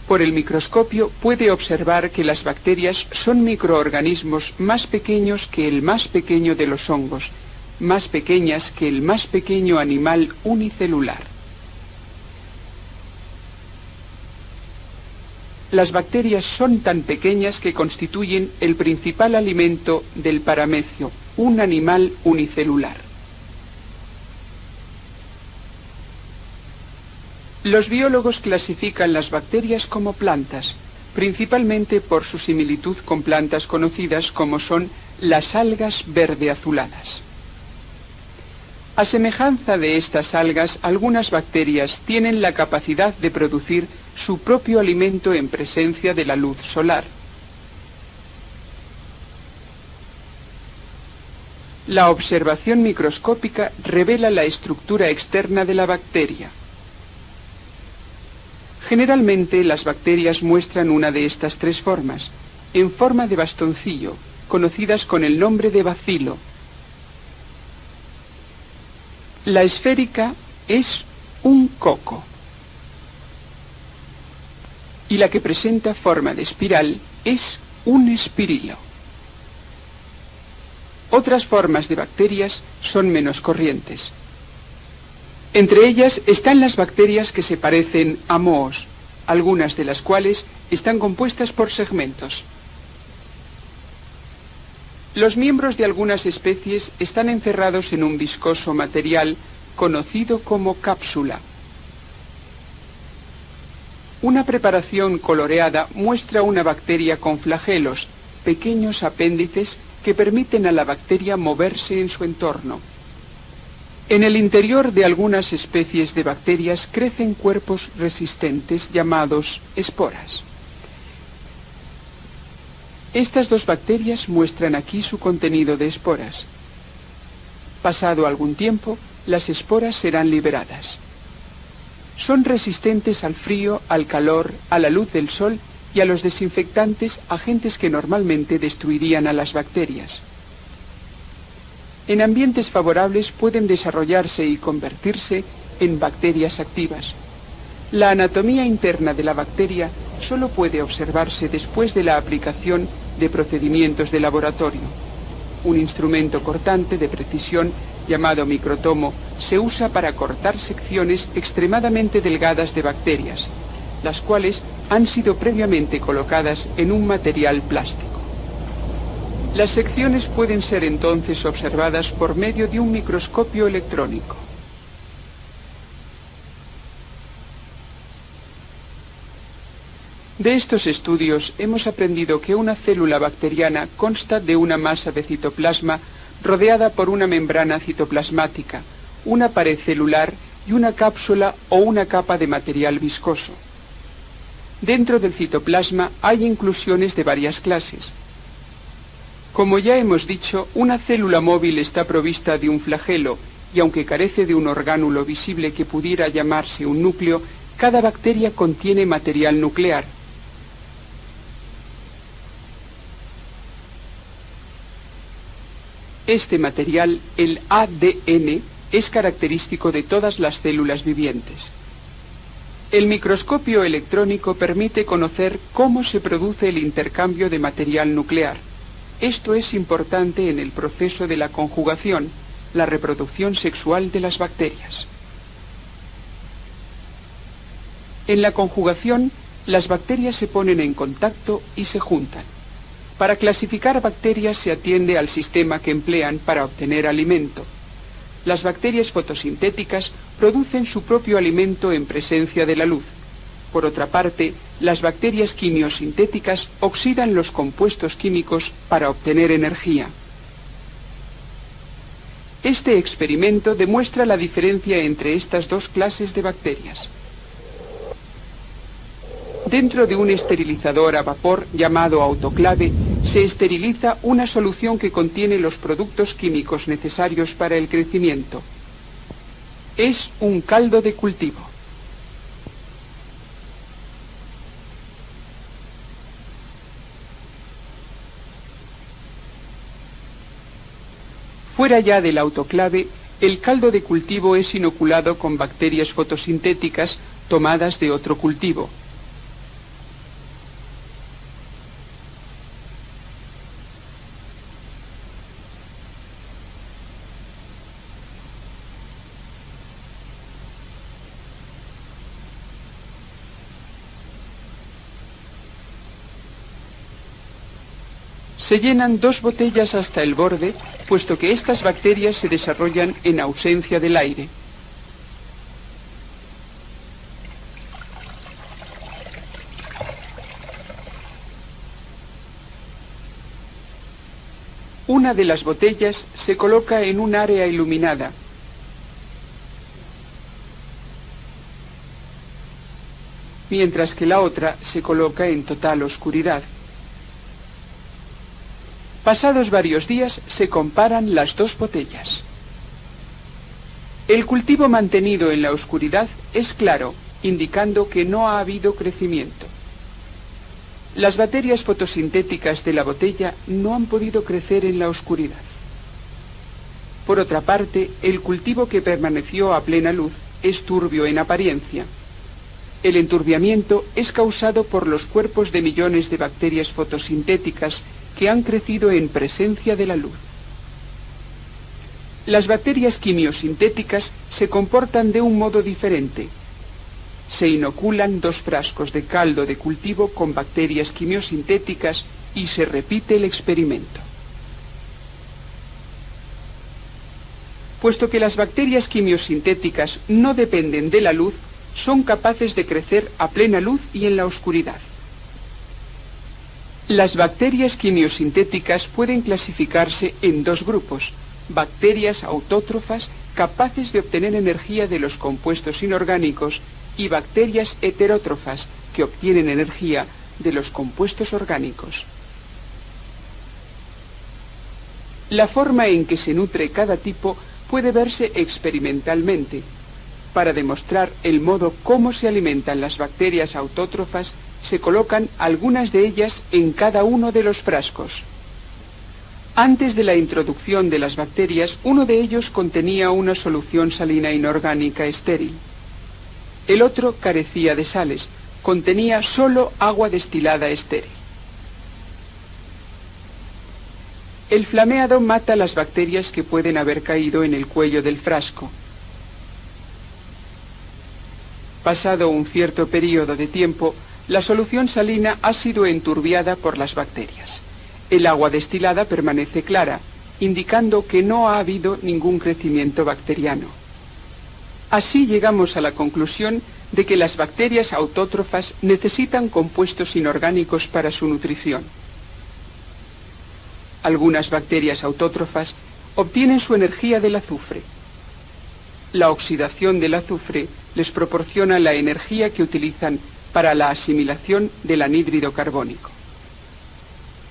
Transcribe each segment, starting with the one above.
Por el microscopio puede observar que las bacterias son microorganismos más pequeños que el más pequeño de los hongos, más pequeñas que el más pequeño animal unicelular. Las bacterias son tan pequeñas que constituyen el principal alimento del paramecio, un animal unicelular. Los biólogos clasifican las bacterias como plantas, principalmente por su similitud con plantas conocidas como son las algas verde-azuladas. A semejanza de estas algas, algunas bacterias tienen la capacidad de producir su propio alimento en presencia de la luz solar. La observación microscópica revela la estructura externa de la bacteria. Generalmente las bacterias muestran una de estas tres formas, en forma de bastoncillo, conocidas con el nombre de bacilo. La esférica es un coco y la que presenta forma de espiral es un espirilo. Otras formas de bacterias son menos corrientes. Entre ellas están las bacterias que se parecen a mohos, algunas de las cuales están compuestas por segmentos. Los miembros de algunas especies están encerrados en un viscoso material conocido como cápsula. Una preparación coloreada muestra una bacteria con flagelos, pequeños apéndices que permiten a la bacteria moverse en su entorno. En el interior de algunas especies de bacterias crecen cuerpos resistentes llamados esporas. Estas dos bacterias muestran aquí su contenido de esporas. Pasado algún tiempo, las esporas serán liberadas. Son resistentes al frío, al calor, a la luz del sol y a los desinfectantes, agentes que normalmente destruirían a las bacterias. En ambientes favorables pueden desarrollarse y convertirse en bacterias activas. La anatomía interna de la bacteria solo puede observarse después de la aplicación de procedimientos de laboratorio. Un instrumento cortante de precisión llamado microtomo se usa para cortar secciones extremadamente delgadas de bacterias, las cuales han sido previamente colocadas en un material plástico. Las secciones pueden ser entonces observadas por medio de un microscopio electrónico. De estos estudios hemos aprendido que una célula bacteriana consta de una masa de citoplasma rodeada por una membrana citoplasmática, una pared celular y una cápsula o una capa de material viscoso. Dentro del citoplasma hay inclusiones de varias clases. Como ya hemos dicho, una célula móvil está provista de un flagelo y aunque carece de un orgánulo visible que pudiera llamarse un núcleo, cada bacteria contiene material nuclear. Este material, el ADN, es característico de todas las células vivientes. El microscopio electrónico permite conocer cómo se produce el intercambio de material nuclear. Esto es importante en el proceso de la conjugación, la reproducción sexual de las bacterias. En la conjugación, las bacterias se ponen en contacto y se juntan. Para clasificar bacterias se atiende al sistema que emplean para obtener alimento. Las bacterias fotosintéticas producen su propio alimento en presencia de la luz. Por otra parte, las bacterias quimiosintéticas oxidan los compuestos químicos para obtener energía. Este experimento demuestra la diferencia entre estas dos clases de bacterias. Dentro de un esterilizador a vapor llamado autoclave, se esteriliza una solución que contiene los productos químicos necesarios para el crecimiento. Es un caldo de cultivo. Fuera ya del autoclave, el caldo de cultivo es inoculado con bacterias fotosintéticas tomadas de otro cultivo. Se llenan 2 botellas hasta el borde, puesto que estas bacterias se desarrollan en ausencia del aire. Una de las botellas se coloca en un área iluminada. Mientras que la otra se coloca en total oscuridad. Pasados varios días se comparan las 2 botellas. El cultivo mantenido en la oscuridad es claro, indicando que no ha habido crecimiento. Las bacterias fotosintéticas de la botella no han podido crecer en la oscuridad. Por otra parte, el cultivo que permaneció a plena luz es turbio en apariencia. El enturbiamiento es causado por los cuerpos de millones de bacterias fotosintéticas que han crecido en presencia de la luz. Las bacterias quimiosintéticas se comportan de un modo diferente. Se inoculan 2 frascos de caldo de cultivo con bacterias quimiosintéticas y se repite el experimento. Puesto que las bacterias quimiosintéticas no dependen de la luz, son capaces de crecer a plena luz y en la oscuridad. Las bacterias quimiosintéticas pueden clasificarse en 2 grupos: bacterias autótrofas capaces de obtener energía de los compuestos inorgánicos y bacterias heterótrofas que obtienen energía de los compuestos orgánicos. La forma en que se nutre cada tipo puede verse experimentalmente. Para demostrar el modo cómo se alimentan las bacterias autótrofas, se colocan algunas de ellas en cada uno de los frascos. Antes de la introducción de las bacterias, uno de ellos contenía una solución salina inorgánica estéril. El otro carecía de sales, contenía solo agua destilada estéril. El flameado mata las bacterias que pueden haber caído en el cuello del frasco. Pasado un cierto periodo de tiempo, la solución salina ha sido enturbiada por las bacterias. El agua destilada permanece clara, indicando que no ha habido ningún crecimiento bacteriano. Así llegamos a la conclusión de que las bacterias autótrofas necesitan compuestos inorgánicos para su nutrición. Algunas bacterias autótrofas obtienen su energía del azufre. La oxidación del azufre les proporciona la energía que utilizan para la asimilación del anhídrido carbónico.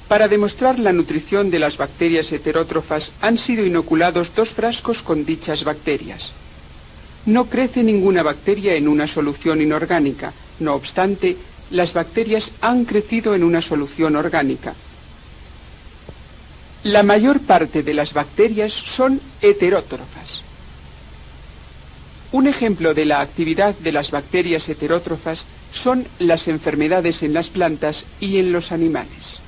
Para demostrar la nutrición de las bacterias heterótrofas han sido inoculados 2 frascos con dichas bacterias. No crece ninguna bacteria en una solución inorgánica, no obstante, las bacterias han crecido en una solución orgánica. La mayor parte de las bacterias son heterótrofas. Un ejemplo de la actividad de las bacterias heterótrofas son las enfermedades en las plantas y en los animales.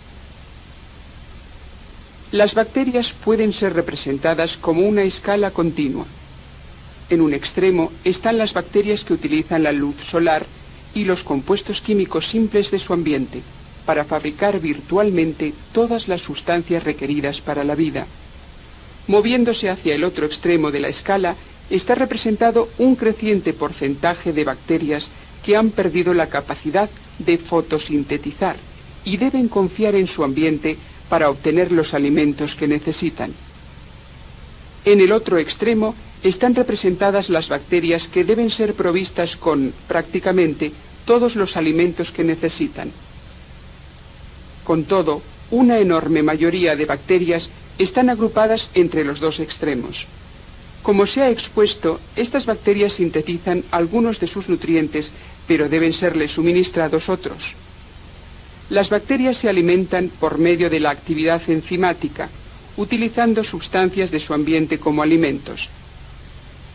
Las bacterias pueden ser representadas como una escala continua. En un extremo están las bacterias que utilizan la luz solar y los compuestos químicos simples de su ambiente para fabricar virtualmente todas las sustancias requeridas para la vida. Moviéndose hacia el otro extremo de la escala está representado un creciente porcentaje de bacterias que han perdido la capacidad de fotosintetizar y deben confiar en su ambiente para obtener los alimentos que necesitan. En el otro extremo están representadas las bacterias que deben ser provistas con, prácticamente, todos los alimentos que necesitan. Con todo, una enorme mayoría de bacterias están agrupadas entre los 2 extremos. Como se ha expuesto, estas bacterias sintetizan algunos de sus nutrientes, pero deben serles suministrados otros. Las bacterias se alimentan por medio de la actividad enzimática, utilizando sustancias de su ambiente como alimentos.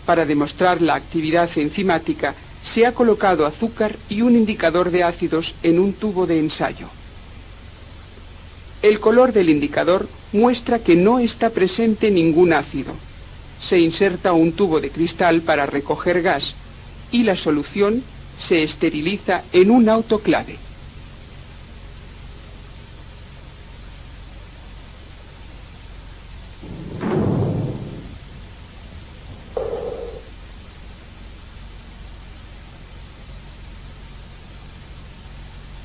Para demostrar la actividad enzimática, se ha colocado azúcar y un indicador de ácidos en un tubo de ensayo. El color del indicador muestra que no está presente ningún ácido. Se inserta un tubo de cristal para recoger gas y la solución se esteriliza en un autoclave.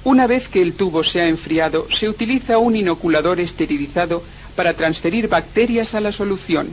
Una vez que el tubo se ha enfriado, se utiliza un inoculador esterilizado para transferir bacterias a la solución.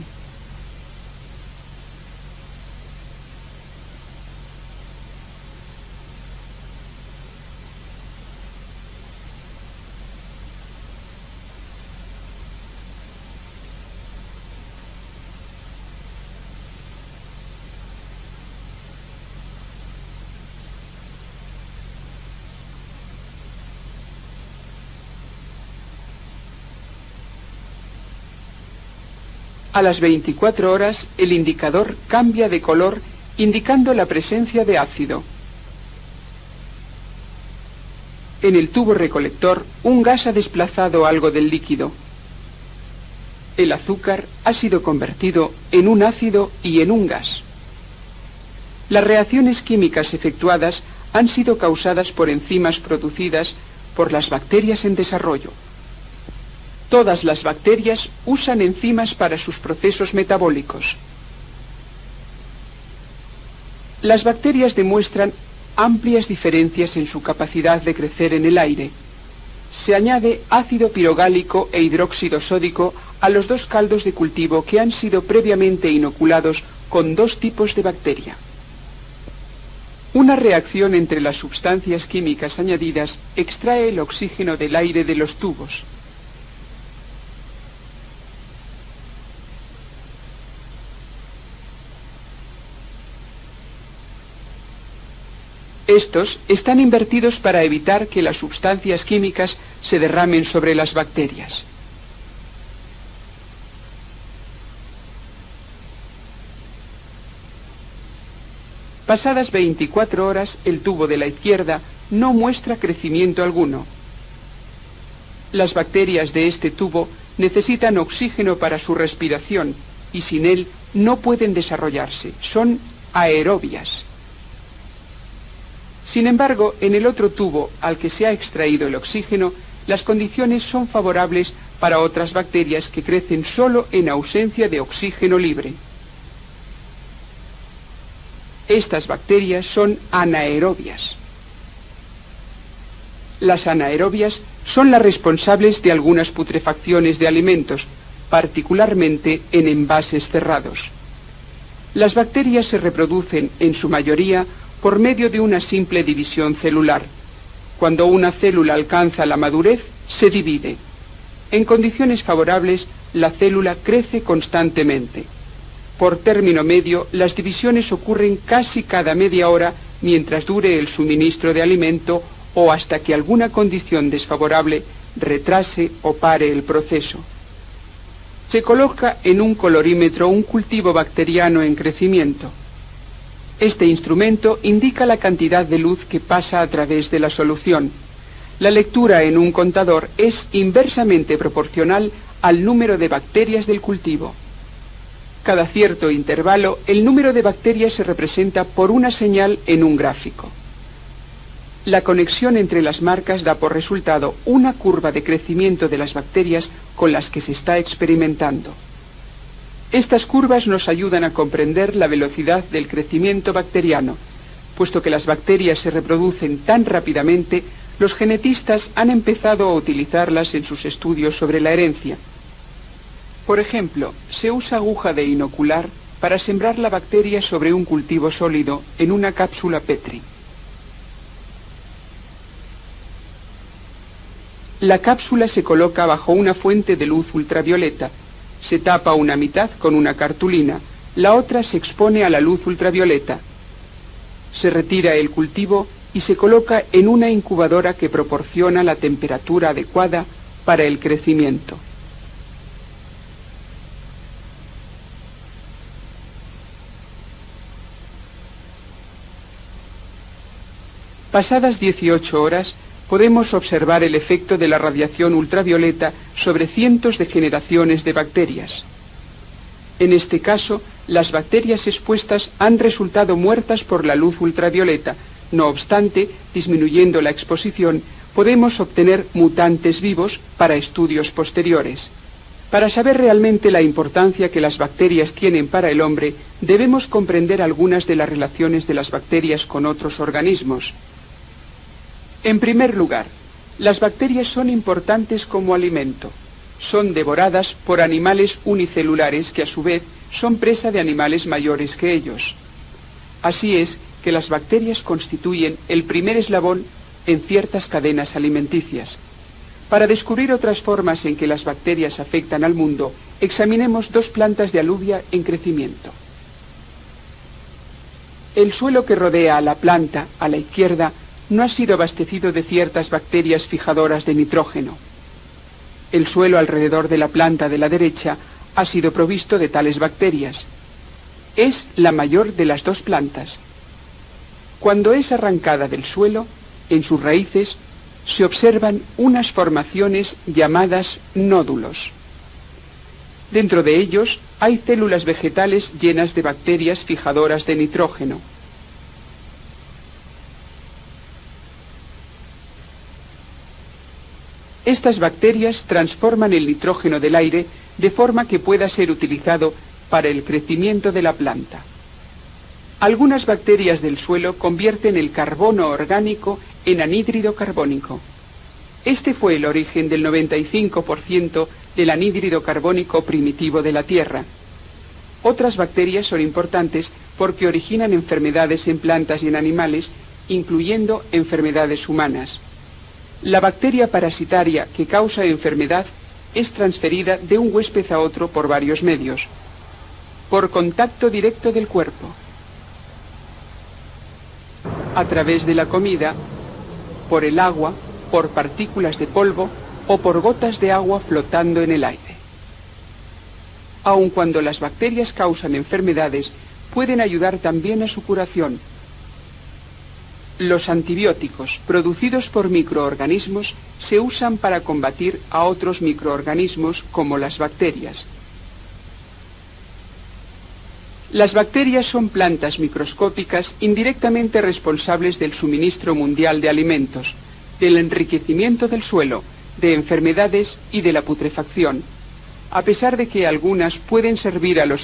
A las 24 horas, el indicador cambia de color, indicando la presencia de ácido. En el tubo recolector, un gas ha desplazado algo del líquido. El azúcar ha sido convertido en un ácido y en un gas. Las reacciones químicas efectuadas han sido causadas por enzimas producidas por las bacterias en desarrollo. Todas las bacterias usan enzimas para sus procesos metabólicos. Las bacterias demuestran amplias diferencias en su capacidad de crecer en el aire. Se añade ácido pirogálico e hidróxido sódico a los dos caldos de cultivo que han sido previamente inoculados con dos tipos de bacteria. Una reacción entre las sustancias químicas añadidas extrae el oxígeno del aire de los tubos. Estos están invertidos para evitar que las sustancias químicas se derramen sobre las bacterias. Pasadas 24 horas, el tubo de la izquierda no muestra crecimiento alguno. Las bacterias de este tubo necesitan oxígeno para su respiración y sin él no pueden desarrollarse. Son aerobias. Sin embargo, en el otro tubo al que se ha extraído el oxígeno, las condiciones son favorables para otras bacterias que crecen solo en ausencia de oxígeno libre. Estas bacterias son anaerobias. Las anaerobias son las responsables de algunas putrefacciones de alimentos, particularmente en envases cerrados. Las bacterias se reproducen, en su mayoría, por medio de una simple división celular. Cuando una célula alcanza la madurez, se divide. En condiciones favorables, la célula crece constantemente. Por término medio, las divisiones ocurren casi cada media hora mientras dure el suministro de alimento o hasta que alguna condición desfavorable retrase o pare el proceso. Se coloca en un colorímetro un cultivo bacteriano en crecimiento. Este instrumento indica la cantidad de luz que pasa a través de la solución. La lectura en un contador es inversamente proporcional al número de bacterias del cultivo. Cada cierto intervalo, el número de bacterias se representa por una señal en un gráfico. La conexión entre las marcas da por resultado una curva de crecimiento de las bacterias con las que se está experimentando. Estas curvas nos ayudan a comprender la velocidad del crecimiento bacteriano. Puesto que las bacterias se reproducen tan rápidamente, los genetistas han empezado a utilizarlas en sus estudios sobre la herencia. Por ejemplo, se usa aguja de inocular para sembrar la bacteria sobre un cultivo sólido en una cápsula Petri. La cápsula se coloca bajo una fuente de luz ultravioleta. Se tapa una mitad con una cartulina, la otra se expone a la luz ultravioleta. Se retira el cultivo y se coloca en una incubadora que proporciona la temperatura adecuada para el crecimiento. Pasadas 18 horas, podemos observar el efecto de la radiación ultravioleta sobre cientos de generaciones de bacterias. En este caso, las bacterias expuestas han resultado muertas por la luz ultravioleta. No obstante, disminuyendo la exposición, podemos obtener mutantes vivos para estudios posteriores. Para saber realmente la importancia que las bacterias tienen para el hombre, debemos comprender algunas de las relaciones de las bacterias con otros organismos. En primer lugar, las bacterias son importantes como alimento. Son devoradas por animales unicelulares que a su vez son presa de animales mayores que ellos. Así es que las bacterias constituyen el primer eslabón en ciertas cadenas alimenticias. Para descubrir otras formas en que las bacterias afectan al mundo, examinemos dos plantas de alubia en crecimiento. El suelo que rodea a la planta, a la izquierda, no ha sido abastecido de ciertas bacterias fijadoras de nitrógeno. El suelo alrededor de la planta de la derecha ha sido provisto de tales bacterias. Es la mayor de las dos plantas. Cuando es arrancada del suelo, en sus raíces se observan unas formaciones llamadas nódulos. Dentro de ellos hay células vegetales llenas de bacterias fijadoras de nitrógeno. Estas bacterias transforman el nitrógeno del aire de forma que pueda ser utilizado para el crecimiento de la planta. Algunas bacterias del suelo convierten el carbono orgánico en anhídrido carbónico. Este fue el origen del 95% del anhídrido carbónico primitivo de la Tierra. Otras bacterias son importantes porque originan enfermedades en plantas y en animales, incluyendo enfermedades humanas. La bacteria parasitaria que causa enfermedad es transferida de un huésped a otro por varios medios. Por contacto directo del cuerpo, a través de la comida, por el agua, por partículas de polvo o por gotas de agua flotando en el aire. Aun cuando las bacterias causan enfermedades, pueden ayudar también a su curación. Los antibióticos producidos por microorganismos se usan para combatir a otros microorganismos como las bacterias. Las bacterias son plantas microscópicas indirectamente responsables del suministro mundial de alimentos, del enriquecimiento del suelo, de enfermedades y de la putrefacción, a pesar de que algunas pueden servir a los